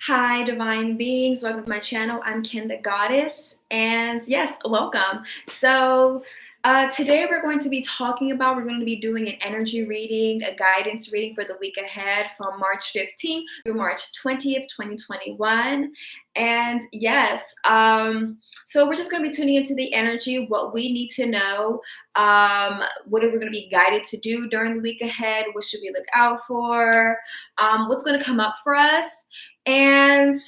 Hi, divine beings. Welcome to my channel. I'm Ken the Goddess. And yes, welcome. Today we're going to be doing an energy reading, a guidance reading for the week ahead from March 15th through March 20th, 2021. And so we're just going to be tuning into the energy, what we need to know, what are we going to be guided to do during the week ahead, what should we look out for, what's going to come up for us. And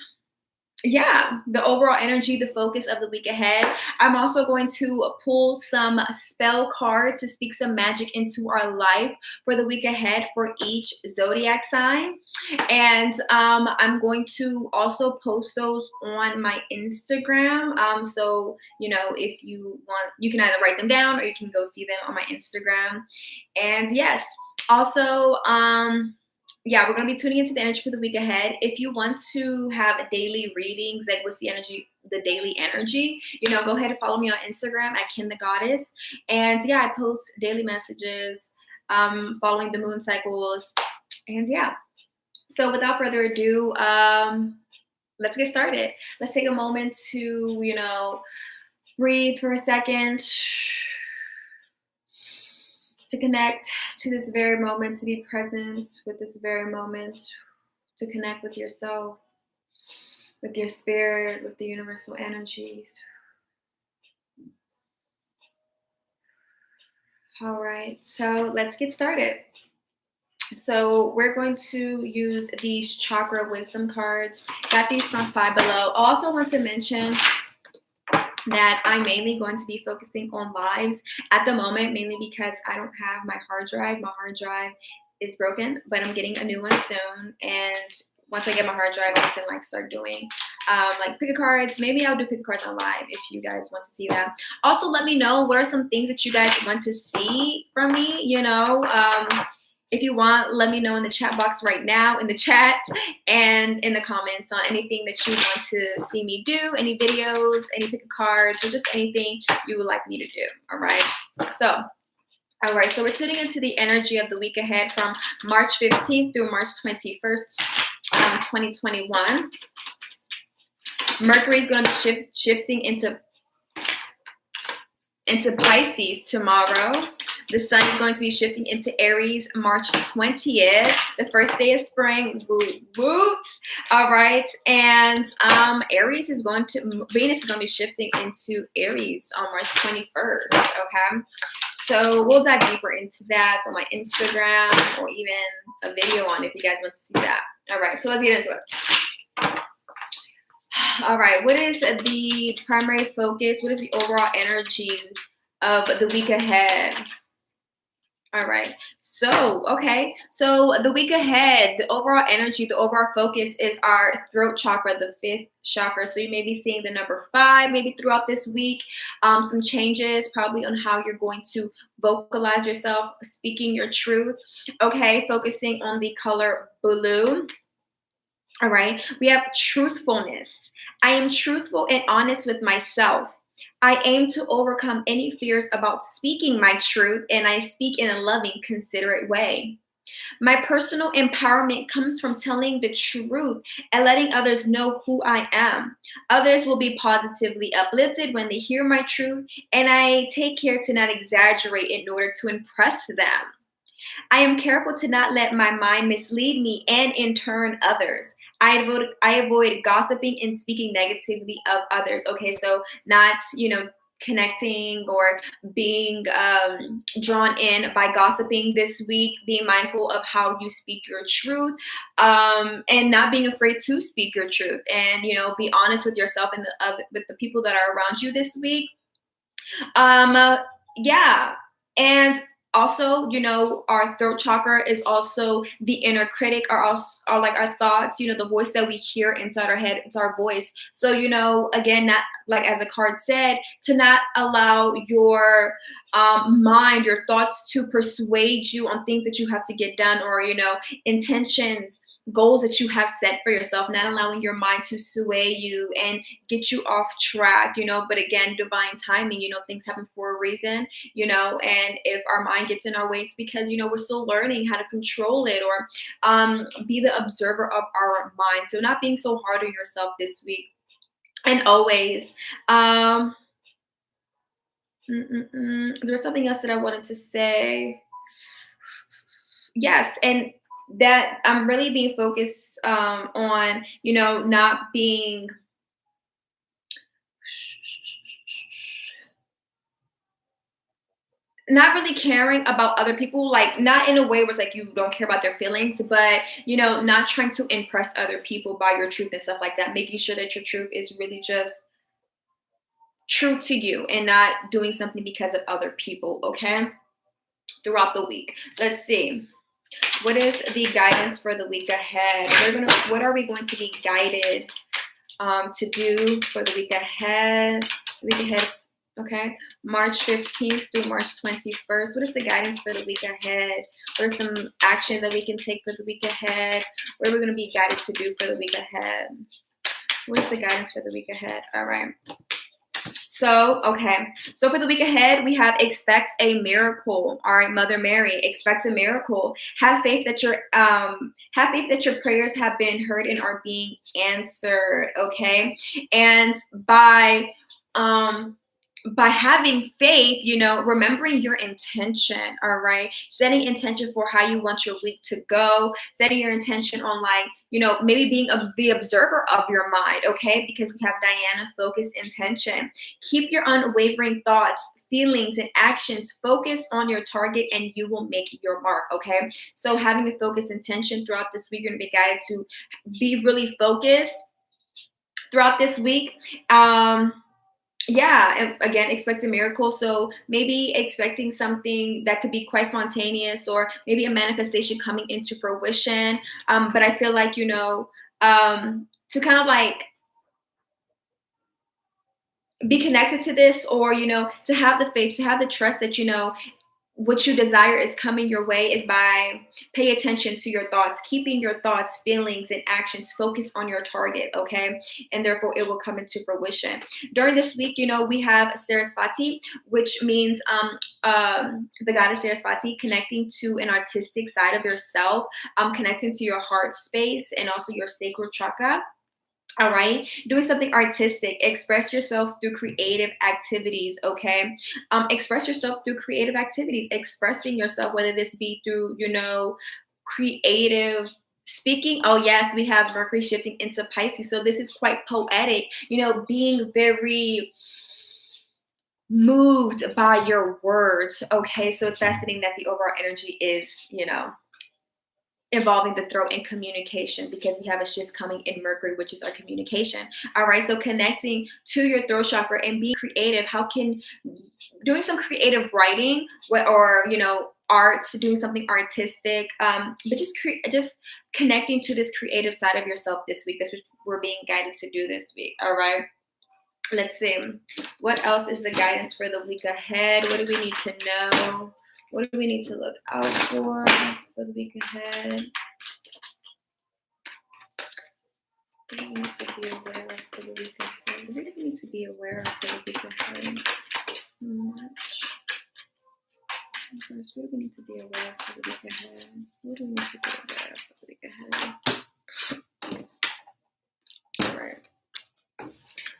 the overall energy, the focus of the week ahead. I'm also going to pull some spell cards to speak some magic into our life for the week ahead for each zodiac sign. And I'm going to also post those on my Instagram. So, if you want, you can either write them down or you can go see them on my Instagram. And yes, also, we're going to be tuning into the energy for the week ahead. If you want to have daily readings, like what's the energy, the daily energy, go ahead and follow me on Instagram at Ken the Goddess. And I post daily messages following the moon cycles. And so without further ado, let's get started. Let's take a moment to, breathe for a second, to connect to this very moment, to be present with this very moment, to connect with yourself, with your spirit, with the universal energies. All right, so let's get started. So we're going to use these chakra wisdom cards. Got these from Five Below. I also want to mention that I'm mainly going to be focusing on lives at the moment, mainly because I don't have my hard drive. My hard drive is broken, but I'm getting a new one soon. And once I get my hard drive, I can start doing pick a cards. Maybe I'll do pick a cards on live if you guys want to see that. Also, let me know what are some things that you guys want to see from me. If you want, let me know in the chat box right now, in the chat and in the comments on anything that you want to see me do, any videos, any pick of cards, or just anything you would like me to do. All right. So we're tuning into the energy of the week ahead from March 15th through March 21st, 2021. Mercury is going to be shifting into Pisces tomorrow. The sun is going to be shifting into Aries March 20th, the first day of spring. Woot. All right. And Venus is going to be shifting into Aries on March 21st. Okay. So we'll dive deeper into that on my Instagram or even a video on if you guys want to see that. All right. So let's get into it. All right. What is the primary focus? What is the overall energy of the week ahead? All right. So the week ahead, the overall energy, the overall focus is our throat chakra, the 5th chakra. So you may be seeing the number 5 maybe throughout this week. Some changes probably on how you're going to vocalize yourself, speaking your truth. Okay. Focusing on the color blue. All right. We have truthfulness. I am truthful and honest with myself. I aim to overcome any fears about speaking my truth, and I speak in a loving, considerate way. My personal empowerment comes from telling the truth and letting others know who I am. Others will be positively uplifted when they hear my truth, and I take care to not exaggerate in order to impress them. I am careful to not let my mind mislead me and in turn others. I avoid gossiping and speaking negatively of others. Okay, so not, connecting or being drawn in by gossiping this week, being mindful of how you speak your truth, and not being afraid to speak your truth, and be honest with yourself and with the people that are around you this week. And also, our throat chakra is also the inner critic, are like our thoughts, the voice that we hear inside our head. It's our voice. So, again, not like as the card said, to not allow your mind, your thoughts to persuade you on things that you have to get done, or, intentions goals that you have set for yourself, not allowing your mind to sway you and get you off track, but again, divine timing, things happen for a reason, and if our mind gets in our way, it's because, we're still learning how to control it, or be the observer of our mind. So not being so hard on yourself this week. And always, there was something else that I wanted to say. Yes, and that I'm really being focused on, not being not really caring about other people, like not in a way where it's like you don't care about their feelings, but not trying to impress other people by your truth and stuff like that, making sure that your truth is really just true to you and not doing something because of other people, okay? Throughout the week. Let's see. What is the guidance for the week ahead? What are we going to be guided to do for the week ahead? Okay. March 15th through March 21st. What is the guidance for the week ahead? What are some actions that we can take for the week ahead? What are we going to be guided to do for the week ahead? What is the guidance for the week ahead? All right. So, okay. So for the week ahead, we have expect a miracle. All right, Mother Mary, expect a miracle. Have faith that your prayers have been heard and are being answered. Okay. And by having faith, remembering your intention, all right? Setting intention for how you want your week to go, setting your intention on maybe being the observer of your mind, okay? Because we have Diana, focused intention. Keep your unwavering thoughts, feelings, and actions focused on your target and you will make your mark, okay? So having a focused intention throughout this week, you're gonna be guided to be really focused throughout this week. Yeah, and again, expect a miracle. So maybe expecting something that could be quite spontaneous, or maybe a manifestation coming into fruition. But I feel like, to kind of like be connected to this, or, to have the faith, to have the trust that, what you desire is coming your way, is by pay attention to your thoughts, keeping your thoughts, feelings, and actions focused on your target, okay? And therefore it will come into fruition. During this week, we have Saraswati, which means the goddess Saraswati, connecting to an artistic side of yourself, connecting to your heart space and also your sacral chakra. All right, doing something artistic. Express yourself through creative activities, okay? Express yourself through creative activities, expressing yourself, whether this be through, creative speaking. Oh yes, we have Mercury shifting into Pisces, so this is quite poetic, being very moved by your words, okay? So it's fascinating that the overall energy is, involving the throat and communication, because we have a shift coming in Mercury, which is our communication. All right, so connecting to your throat chakra and being creative. Doing some creative writing, or arts, doing something artistic, but just connecting to this creative side of yourself this week. That's what we're being guided to do this week. All right. Let's see. What else is the guidance for the week ahead? What do we need to know? What do we need to look out for the week ahead? What do we need to be aware of for the week ahead? What do we need to be aware of for the week ahead? March. First, what do we need to be aware of for the week ahead? What do we need to be aware of for the week ahead? All right.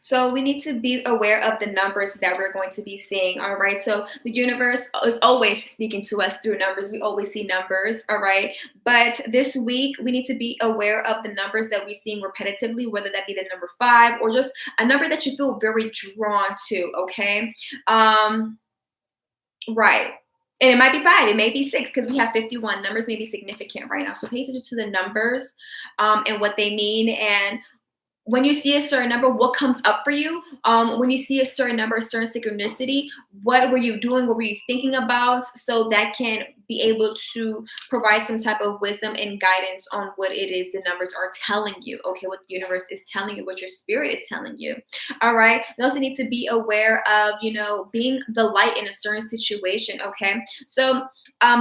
So we need to be aware of the numbers that we're going to be seeing, all right? So the universe is always speaking to us through numbers. We always see numbers, all right? But this week, we need to be aware of the numbers that we're seeing repetitively, whether that be the number 5 or just a number that you feel very drawn to, okay? Right. And it might be 5, it may be 6, because we have 51. Numbers may be significant right now. So pay attention to the numbers and what they mean, and when you see a certain number, what comes up for you? When you see a certain number, a certain synchronicity, what were you doing? What were you thinking about? So that can be able to provide some type of wisdom and guidance on what it is the numbers are telling you. Okay, what the universe is telling you, what your spirit is telling you. All right. You also need to be aware of, being the light in a certain situation. Okay. So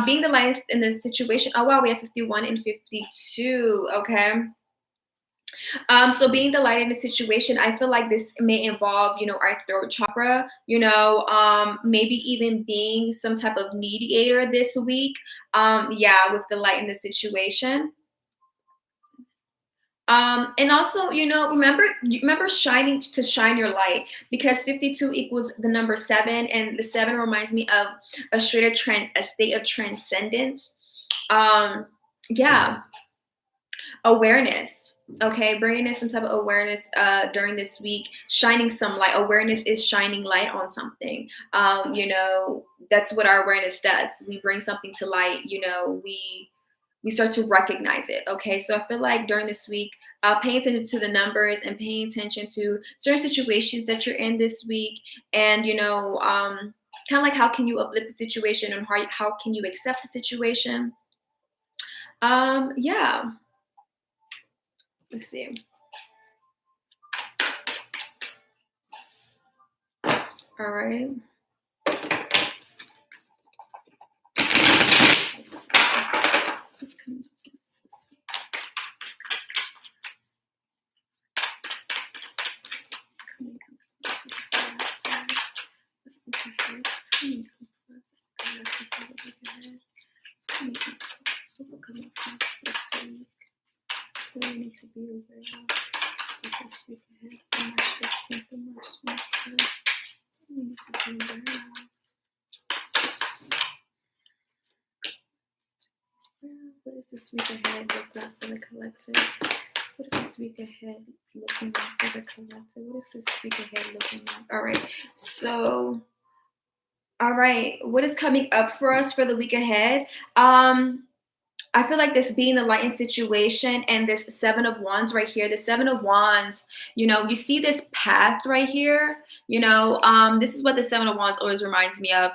being the light in this situation. Oh wow, we have 51 and 52. Okay. So being the light in the situation, I feel like this may involve, our throat chakra, maybe even being some type of mediator this week. Yeah, with the light in the situation. And also, remember shine your light, because 52 equals the number 7, and the 7 reminds me of a state of transcendence. Yeah, awareness. Okay, bringing in some type of awareness during this week, shining some light. Awareness is shining light on something. That's what our awareness does. We bring something to light. We start to recognize it. Okay, so I feel like during this week, paying attention to the numbers and paying attention to certain situations that you're in this week, and kind of like how can you uplift the situation, and how can you accept the situation. Yeah. Let's see. All right. Let's come this week. We need to be aware of this week ahead, March 15th and March 21st. We need to be aware of. What is this week ahead look like for the collective? What is this week ahead looking like for the collective? What is this week ahead looking like? All right. So, all right. What is coming up for us for the week ahead? I feel like this being the light in situation, and this 7 of Wands right here, the 7 of Wands, you see this path right here, this is what the 7 of Wands always reminds me of.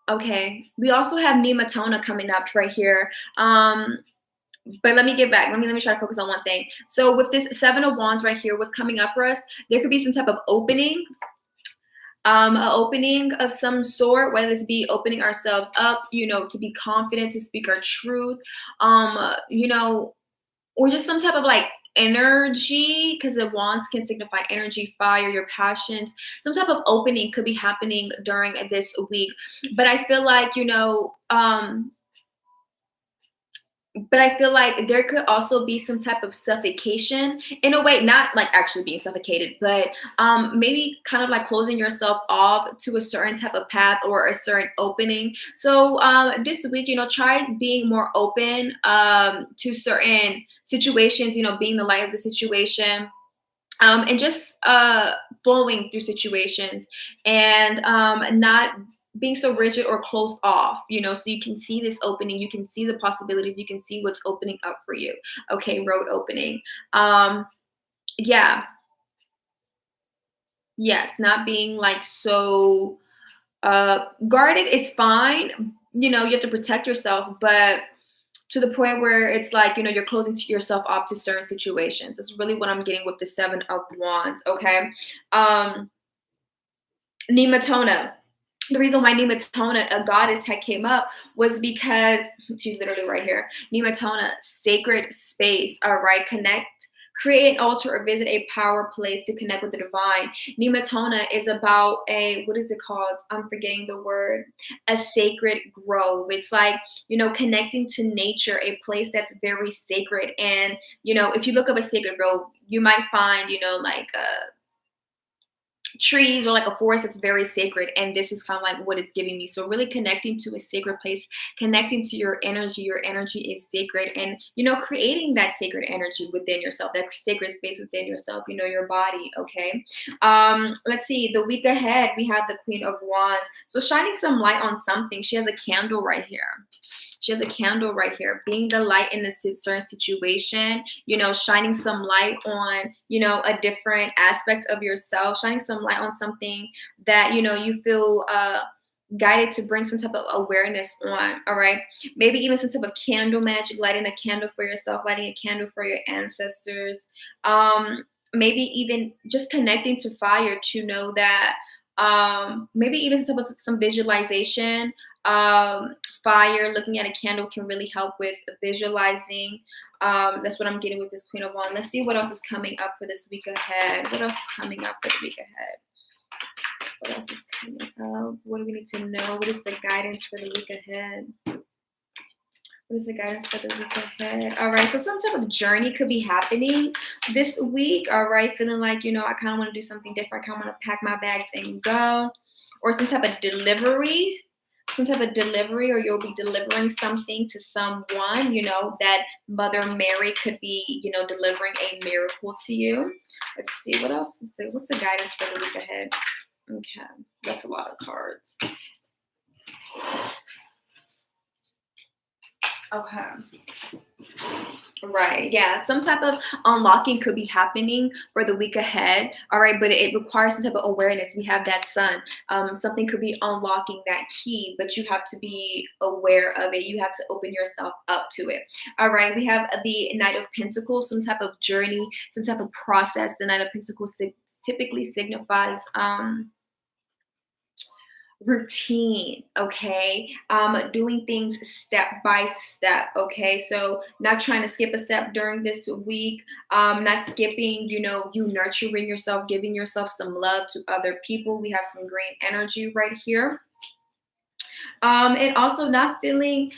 Okay, we also have Nematona coming up right here. But let me get back. Let me try to focus on one thing. So with this 7 of Wands right here, what's coming up for us, there could be some type of opening. An opening of some sort, whether this be opening ourselves up, to be confident, to speak our truth, or just some type of like energy, because the wands can signify energy, fire, your passions. Some type of opening could be happening during this week. But I feel like, but I feel like there could also be some type of suffocation in a way, not like actually being suffocated, but maybe kind of like closing yourself off to a certain type of path or a certain opening. So this week, try being more open to certain situations, being the light of the situation. And just flowing through situations, and not being so rigid or closed off, so you can see this opening, you can see the possibilities, you can see what's opening up for you. Okay, road opening. Yeah. Yes, not being like so guarded. It's fine. You have to protect yourself, but to the point where it's like, you're closing yourself off to certain situations. That's really what I'm getting with the 7 of Wands. Okay. Nematona. The reason why Nematona, a goddess, had came up was because she's literally right here. Nematona, sacred space. All right, create an altar or visit a power place to connect with the divine. Nematona is about what is it called? I'm forgetting the word. A sacred grove. It's like, connecting to nature, a place that's very sacred. And, if you look up a sacred grove, you might find, like trees or like a forest that's very sacred, and this is kind of like what it's giving me. So really connecting to a sacred place, connecting to your energy is sacred, and creating that sacred energy within yourself, that sacred space within yourself, your body. Okay. Let's see, the week ahead we have the Queen of Wands, so shining some light on something. She has a candle right here. She has a candle right here, being the light in a certain situation, you know, shining some light on, you know, a different aspect of yourself, shining some light on something that, you know, you feel guided to bring some type of awareness on. All right, maybe even some type of candle magic, lighting a candle for yourself, lighting a candle for your ancestors. Maybe even just connecting to fire to know that, maybe even some visualization. Fire, looking at a candle can really help with visualizing. That's what I'm getting with this Queen of Wands. Let's see what else is coming up for this week ahead. What else is coming up for the week ahead? What else is coming up? What do we need to know? What is the guidance for the week ahead? What is the guidance for the week ahead? All right, so some type of journey could be happening this week. All right, feeling like, you know, I kind of want to do something different. I kind of want to pack my bags and go. Or some type of delivery. Some type of delivery, or you'll be delivering something to someone, you know, that Mother Mary could be, you know, delivering a miracle to you. Let's see, what else is it? What's the guidance for the week ahead? Okay, that's a lot of cards. Okay. Right. Yeah. Some type of unlocking could be happening for the week ahead. All right. But it requires some type of awareness. We have that sun. Something could be unlocking that key, but you have to be aware of it. You have to open yourself up to it. All right. We have the Knight of Pentacles, some type of journey, some type of process. The Knight of Pentacles typically signifies routine. Okay, doing things step by step. Okay, so not trying to skip a step during this week, not skipping, you know, you nurturing yourself, giving yourself some love to other people. We have some green energy right here. And also not feeling,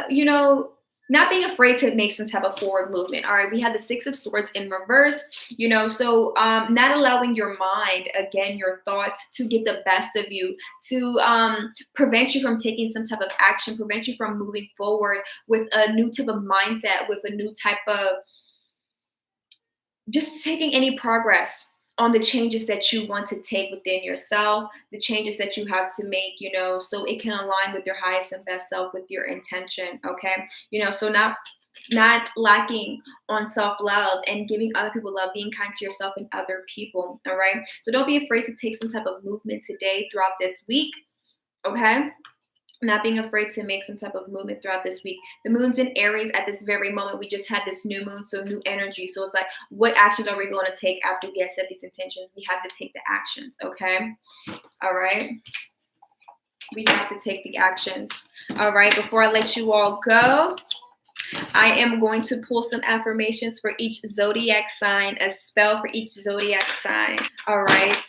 you know, not being afraid to make some type of forward movement. All right, we have the Six of Swords in reverse, you know, so not allowing your mind, again, your thoughts to get the best of you, to prevent you from taking some type of action, prevent you from moving forward with a new type of mindset, with a new type of just taking any progress on the changes that you want to take within yourself, the changes that you have to make, you know, so it can align with your highest and best self, with your intention. Okay, you know, so not lacking on self-love and giving other people love, being kind to yourself and other people. All right, so don't be afraid to take some type of movement today throughout this week. Okay, not being afraid to make some type of movement throughout this week. The moon's in Aries at this very moment. We just had this new moon, so new energy. So it's like, what actions are we going to take after we have set these intentions? We have to take the actions. Okay, all right, we have to take the actions. All right, before I let you all go, I am going to pull some affirmations for each zodiac sign, a spell for each zodiac sign. All right,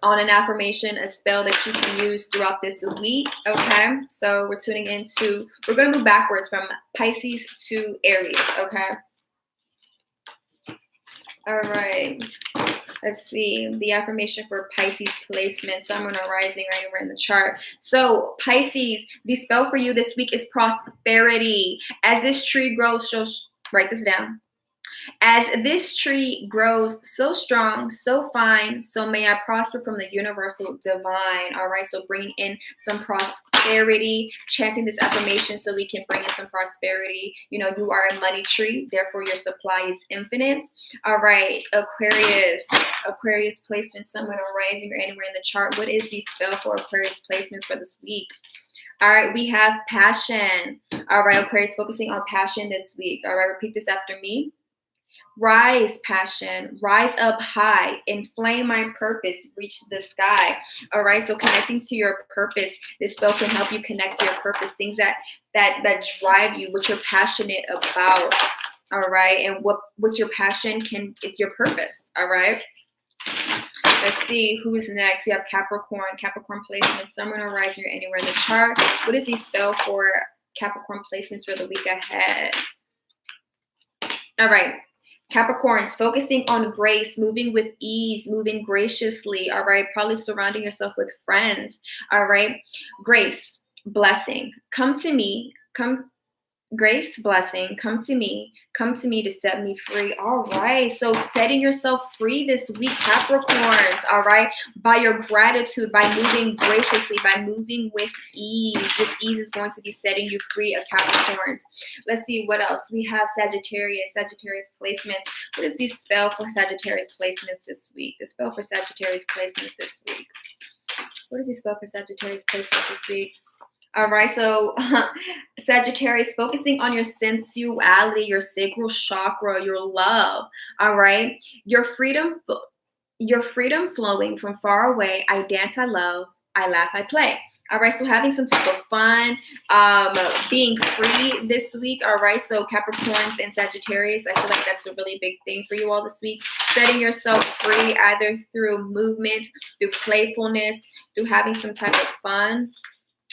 on an affirmation, a spell that you can use throughout this week. Okay, so we're going to move backwards from Pisces to Aries. Okay, all right, let's see the affirmation for Pisces placement, Sun, Moon, or Rising, right anywhere in the chart. So Pisces, the spell for you this week is prosperity. As this tree grows, write this down. As this tree grows so strong, so fine, so may I prosper from the universal divine. All right, so bringing in some prosperity, chanting this affirmation so we can bring in some prosperity. You know, you are a money tree, therefore your supply is infinite. All right, Aquarius placement, Sun, Moon, or Rising, or anywhere in the chart. What is the spell for Aquarius placements for this week? All right, we have passion. All right, Aquarius, focusing on passion this week. All right, repeat this after me. Rise, passion, rise up high, inflame my purpose, reach the sky. All right, so connecting to your purpose, this spell can help you connect to your purpose, things that drive you, what you're passionate about. All right, and what's your passion is your purpose. All right, let's see who's next. You have Capricorn placement, Sun, Moon, or Rising, or anywhere in the chart. What is the spell for Capricorn placements for the week ahead? All right, Capricorns, focusing on grace, moving with ease, moving graciously. All right, probably surrounding yourself with friends. All right, grace, blessing. Come to me, come Grace, blessing, come to me to set me free. All right, so setting yourself free this week, Capricorns. All right, by your gratitude, by moving graciously, by moving with ease. This ease is going to be setting you free, of Capricorns. Let's see what else we have. Sagittarius placements. What is the spell for Sagittarius placements this week? The spell for Sagittarius placements this week. What is the spell for Sagittarius placements this week? All right, so Sagittarius, focusing on your sensuality, your sacral chakra, your love. All right, your freedom flowing from far away. I dance, I love, I laugh, I play. All right, so having some type of fun, being free this week. All right, so Capricorns and Sagittarius, I feel like that's a really big thing for you all this week. Setting yourself free either through movement, through playfulness, through having some type of fun.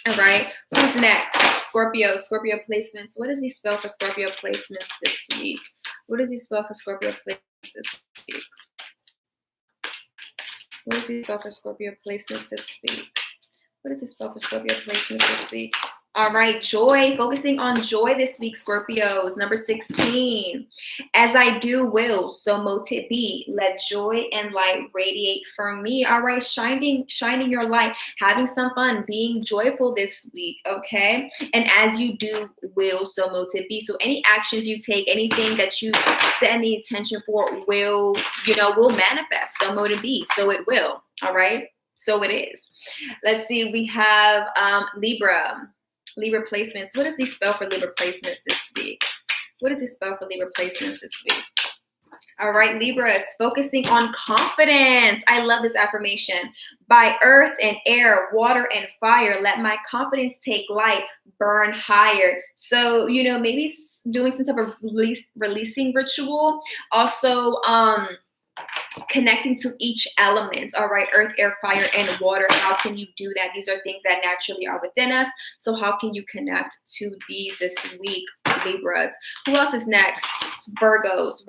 All right, who's next? Scorpio placements. What is the spell for Scorpio placements this week? What is the spell for Scorpio placements this week? What is the spell for Scorpio placements this week? What is the spell for Scorpio placements this week? All right, joy. Focusing on joy this week, Scorpios. Number 16. As I do will, so mote it be. Let joy and light radiate from me. All right, shining your light, having some fun, being joyful this week, okay? And as you do will, so mote it be. So any actions you take, anything that you set any intention for will manifest. So mote it be. So it will. All right. So it is. Let's see. We have Libra placements. What is the spell for Libra placements this week? What is the spell for Libra placements this week? All right, Libras, focusing on confidence. I love this affirmation. By earth and air, water and fire, let my confidence take light, burn higher. So, maybe doing some type of releasing ritual. Also, connecting to each element. All right, earth, air, fire, and water. How can you do that? These are things that naturally are within us. So how can you connect to these this week, Libras? Who else is next? Virgos.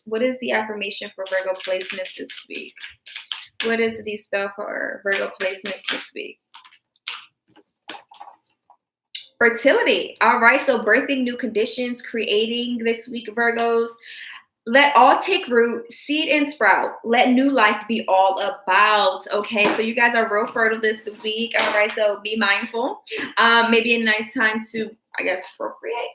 What is the affirmation for Virgo placements this week? What is the spell for Virgo placements this week? Fertility. All right, so birthing new conditions, creating this week, Virgos. Let all take root, seed and sprout. Let new life be all about. Okay, so you guys are real fertile this week. All right, so be mindful. Maybe a nice time to, I guess, procreate.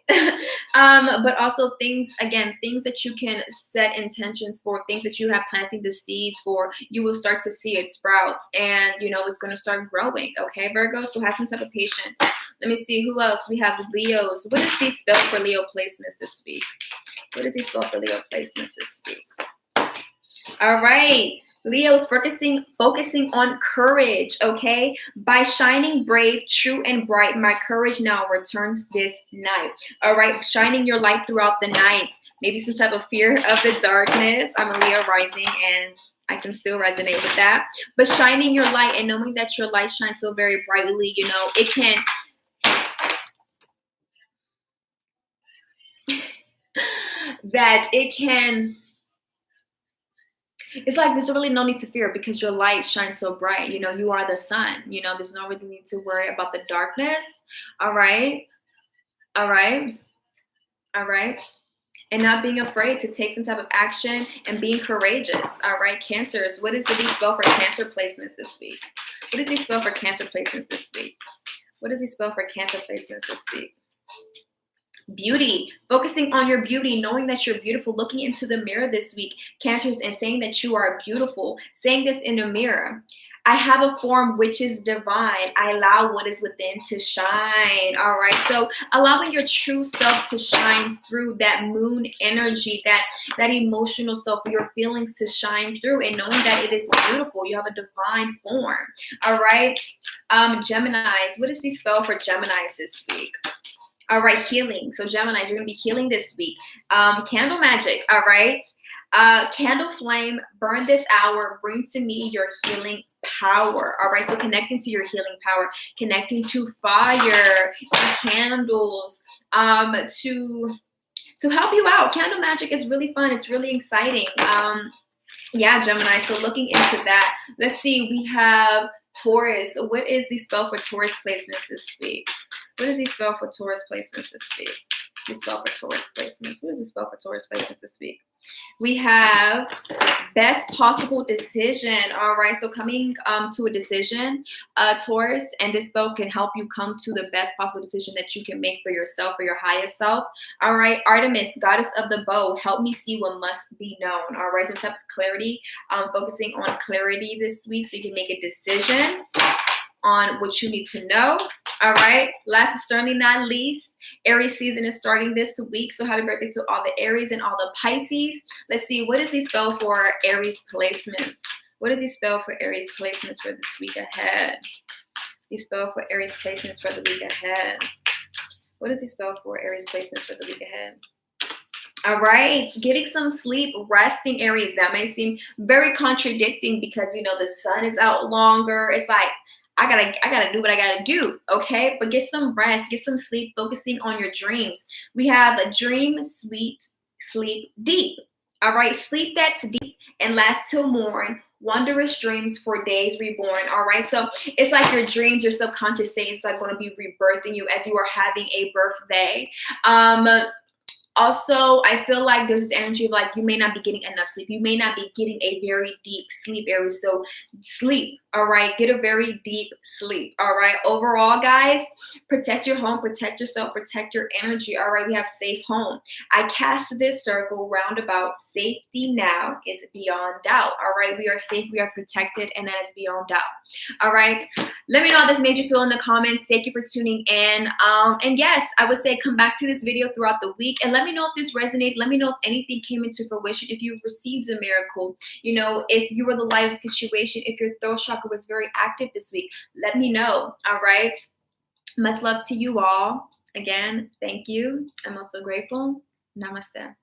But also things that you can set intentions for, things that you have planting the seeds for, you will start to see it sprout and, it's going to start growing. Okay, Virgo, so have some type of patience. Let me see who else. We have Leos. What is the spell for Leo placements this week? What is the spell for Leo placements this week? All right. Leo's focusing on courage, okay? By shining brave, true, and bright, my courage now returns this night. All right, shining your light throughout the night. Maybe some type of fear of the darkness. I'm a Leo rising, and I can still resonate with that. But shining your light and knowing that your light shines so very brightly, it can... it's like there's really no need to fear because your light shines so bright. You are the sun. There's no really need to worry about the darkness. All right. And not being afraid to take some type of action and being courageous. All right, Cancers. What is the spell for Cancer placements this week? What is the spell for Cancer placements this week? What is the spell for Cancer placements this week? Beauty, focusing on your beauty, knowing that you're beautiful, looking into the mirror this week, Cancers, and saying that you are beautiful, saying this in the mirror. I have a form which is divine. I allow what is within to shine. All right. So allowing your true self to shine through, that moon energy, that emotional self, your feelings to shine through, and knowing that it is beautiful. You have a divine form. All right. Geminis. What is the spell for Geminis this week? All right, healing. So Geminis, you're going to be healing this week. Candle magic, all right? Candle flame, burn this hour, bring to me your healing power, all right? So connecting to your healing power, connecting to fire, candles, to help you out. Candle magic is really fun. It's really exciting. Yeah, Gemini, so looking into that. Let's see, we have Taurus. What is the spell for Taurus placements this week? What does he spell for Taurus placements this week? This spell for Taurus placements. What does this spell for Taurus placements this week? We have best possible decision. All right, so coming to a decision, Taurus, and this spell can help you come to the best possible decision that you can make for yourself, for your highest self. All right, Artemis, goddess of the bow, help me see what must be known. All right, so type of clarity, focusing on clarity this week so you can make a decision on what you need to know. All right, last but certainly not least, Aries season is starting this week, so happy birthday to all the Aries and all the Pisces. Let's see, what does he spell for Aries placements? What does he spell for Aries placements for this week ahead? He spell for Aries placements for the week ahead. What does he spell for Aries placements for the week ahead? All right, getting some sleep, resting, Aries. That may seem very contradicting because, you know, the sun is out longer. It's like, I gotta do what I gotta do, okay? But get some rest, get some sleep, focusing on your dreams. We have a dream, sweet, sleep deep. All right, sleep that's deep and lasts till morn. Wondrous dreams for days reborn. All right, so it's like your dreams, your subconscious state is like going to be rebirthing you as you are having a birthday. Also, I feel like there's this energy of like you may not be getting enough sleep. You may not be getting a very deep sleep, Aries. So sleep, all right? Get a very deep sleep, all right? Overall, guys, protect your home, protect yourself, protect your energy, all right? We have safe home. I cast this circle roundabout. Safety now is beyond doubt, all right? We are safe, we are protected, and that is beyond doubt, all right? Let me know how this made you feel in the comments. Thank you for tuning in. And yes, I would say come back to this video throughout the week and let me know if this resonated. Let me know if anything came into fruition, if you received a miracle, you know, if you were the light of the situation, if your throat chakra was very active this week. Let me know, all right? Much love to you all. Again, thank you. I'm also grateful. Namaste.